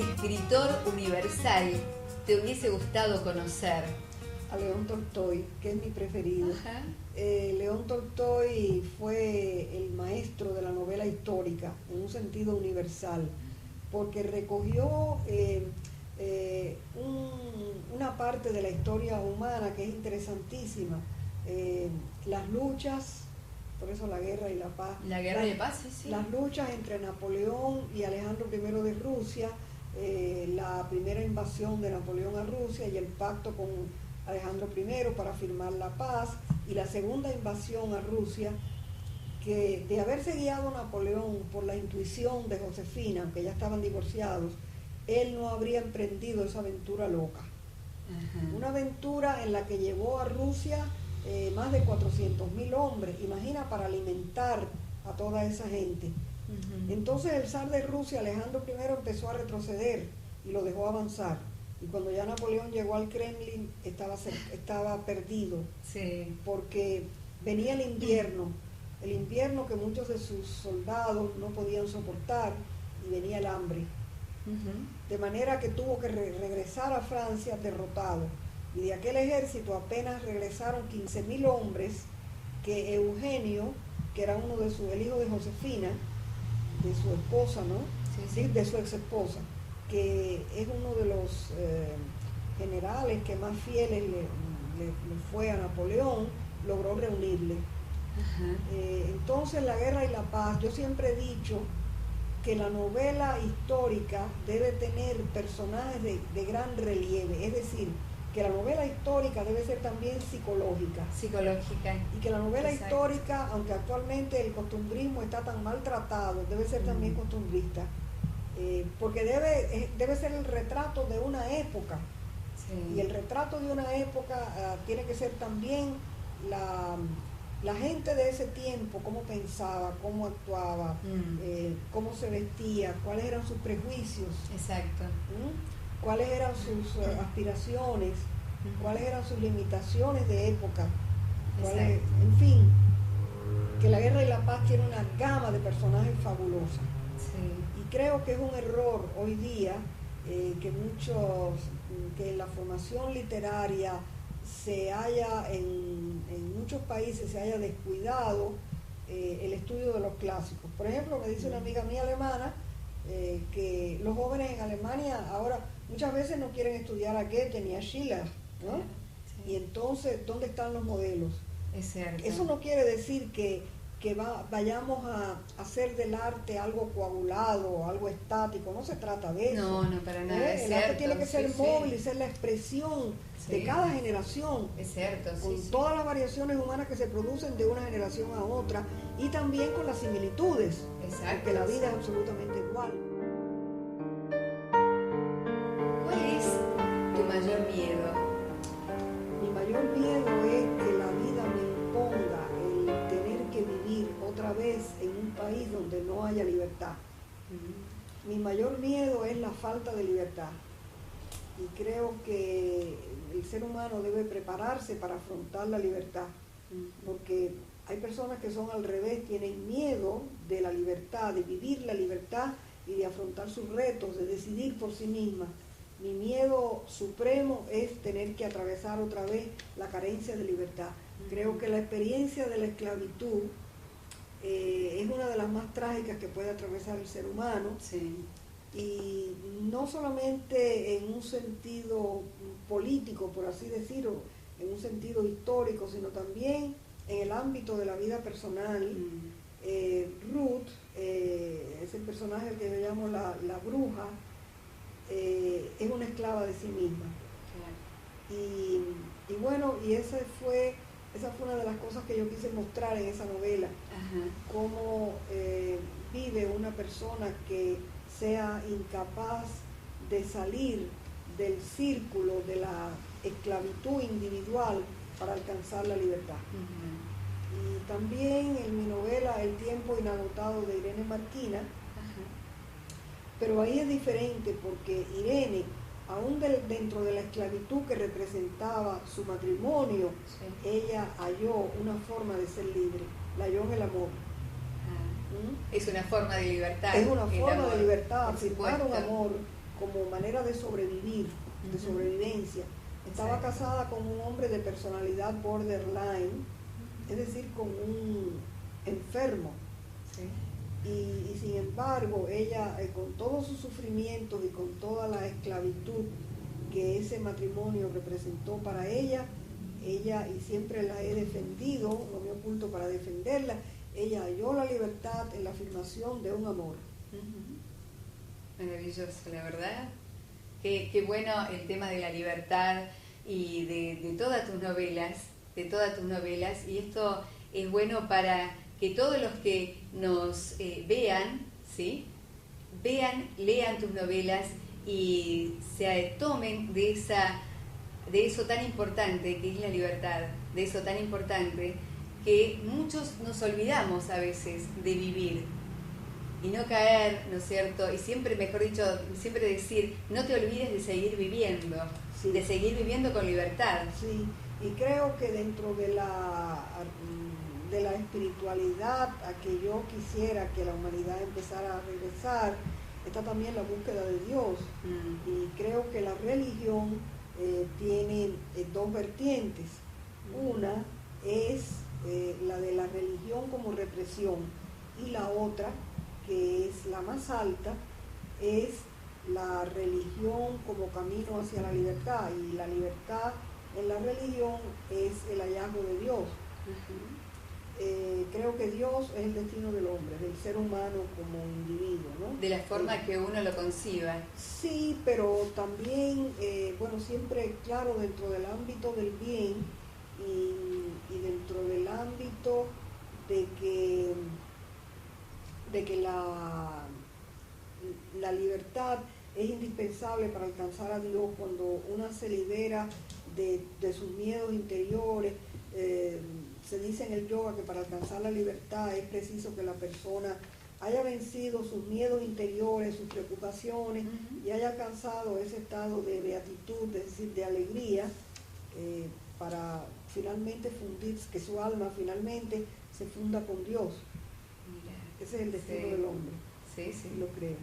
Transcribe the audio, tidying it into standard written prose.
escritor universal te hubiese gustado conocer? A León Tolstoy, que es mi preferido. Ajá. León Tolstoy fue el maestro de la novela histórica en un sentido universal, porque recogió una parte de la historia humana que es interesantísima, las luchas, por eso la guerra y la paz. La guerra y la paz, sí, sí. Las luchas entre Napoleón y Alejandro I de Rusia, la primera invasión de Napoleón a Rusia y el pacto con Alejandro I para firmar la paz, y la segunda invasión a Rusia, que de haberse guiado Napoleón por la intuición de Josefina, aunque ya estaban divorciados, él no habría emprendido esa aventura loca. Ajá. Una aventura en la que llevó a Rusia más de 400.000 hombres, imagina, para alimentar a toda esa gente. Uh-huh. Entonces el zar de Rusia, Alejandro I, empezó a retroceder y lo dejó avanzar. Y cuando ya Napoleón llegó al Kremlin, estaba perdido, sí, porque venía el invierno que muchos de sus soldados no podían soportar, y venía el hambre. uh-huh. De manera que tuvo que regresar a Francia derrotado. Y de aquel ejército apenas regresaron 15.000 hombres, que Eugenio, que era el hijo de Josefina, de su esposa, ¿no? Sí. De su ex esposa, que es uno de los generales que más fieles le fue a Napoleón, logró reunirle. Entonces la guerra y la paz, yo siempre he dicho que la novela histórica debe tener personajes de gran relieve, es decir, que la novela histórica debe ser también psicológica. Y que la novela Exacto. histórica, aunque actualmente el costumbrismo está tan maltratado, debe ser también costumbrista. Porque debe ser el retrato de una época. Sí. Y el retrato de una época tiene que ser también la gente de ese tiempo, cómo pensaba, cómo actuaba, cómo se vestía, cuáles eran sus prejuicios. Exacto. Cuáles eran sus aspiraciones, cuáles eran sus limitaciones de época, en fin, que la guerra y la paz tiene una gama de personajes fabulosa. Sí. Y creo que es un error hoy día que la formación literaria en muchos países se haya descuidado el estudio de los clásicos. Por ejemplo, me dice una amiga mía alemana que los jóvenes en Alemania ahora muchas veces no quieren estudiar a Goethe ni a Schiller, ¿no? Sí. Y entonces, ¿dónde están los modelos? Es cierto. Eso no quiere decir que vayamos a hacer del arte algo coagulado, algo estático, no se trata de eso. No, para nada. Es el cierto. arte tiene que ser móvil y sí. ser la expresión Sí. de cada generación, Es cierto, con sí. todas las variaciones humanas que se producen de una generación a otra, y también con las similitudes, Exacto. porque la vida es absolutamente igual. ¿Cuál es tu mayor miedo? Mi mayor miedo es que la vida me imponga el tener que vivir otra vez en un país donde no haya libertad. Mi mayor miedo es la falta de libertad. Y creo que el ser humano debe prepararse para afrontar la libertad. Porque hay personas que son al revés, tienen miedo de la libertad, de vivir la libertad y de afrontar sus retos, de decidir por sí mismas. Mi miedo supremo es tener que atravesar otra vez la carencia de libertad. Creo que la experiencia de la esclavitud es una de las más trágicas que puede atravesar el ser humano. Sí. Y no solamente en un sentido político, por así decirlo, en un sentido histórico, sino también en el ámbito de la vida personal. Ruth, es el personaje al que yo llamo la bruja, es una esclava de sí misma. Claro. Y bueno, y esa fue una de las cosas que yo quise mostrar en esa novela. Ajá. Cómo vive una persona que sea incapaz de salir del círculo de la esclavitud individual para alcanzar la libertad. Y también en mi novela El tiempo inagotado de Irene Marquina. Ajá. Pero ahí es diferente, porque Irene, aún dentro de la esclavitud que representaba su matrimonio, Sí. ella halló una forma de ser libre, la halló en el amor. Es una forma de libertad. Es una el forma amor, de libertad, por afirmar un supuesto. amor como manera de sobrevivir, de sobrevivencia. Estaba casada con un hombre de personalidad borderline, es decir, con un enfermo. Sí. Y sin embargo, ella, con todos sus sufrimientos y con toda la esclavitud que ese matrimonio representó para ella, y siempre la he defendido, no me oculto para defenderla, ella halló la libertad en la afirmación de un amor. Maravilloso, la verdad. Qué bueno el tema de la libertad y de todas tus novelas, y esto es bueno para que todos los que nos vean, ¿sí? Lean tus novelas y se tomen de eso tan importante que es la libertad, de eso tan importante que muchos nos olvidamos a veces de vivir y no caer, ¿no es cierto? Y siempre, mejor dicho, siempre decir, no te olvides de seguir viviendo, Sí. de seguir viviendo con libertad. Sí, y creo que dentro de la espiritualidad a que yo quisiera que la humanidad empezara a regresar, está también la búsqueda de Dios. Y creo que la religión tiene dos vertientes. Una es la de la religión como represión, y la otra, que es la más alta, es la religión como camino hacia la libertad, y la libertad en la religión es el hallazgo de Dios. Creo que Dios es el destino del hombre, del ser humano como individuo, ¿no? De la forma que uno lo conciba. Sí, pero también, bueno, siempre, claro, dentro del ámbito del bien y dentro del ámbito de que la libertad es indispensable para alcanzar a Dios. Cuando una se libera de sus miedos interiores, se dice en el yoga que para alcanzar la libertad es preciso que la persona haya vencido sus miedos interiores, sus preocupaciones, y haya alcanzado ese estado de beatitud, es decir, de alegría, para finalmente fundirse, que su alma finalmente se funda con Dios. Mira, Ese es el destino del hombre. Sí, sí. Lo creo.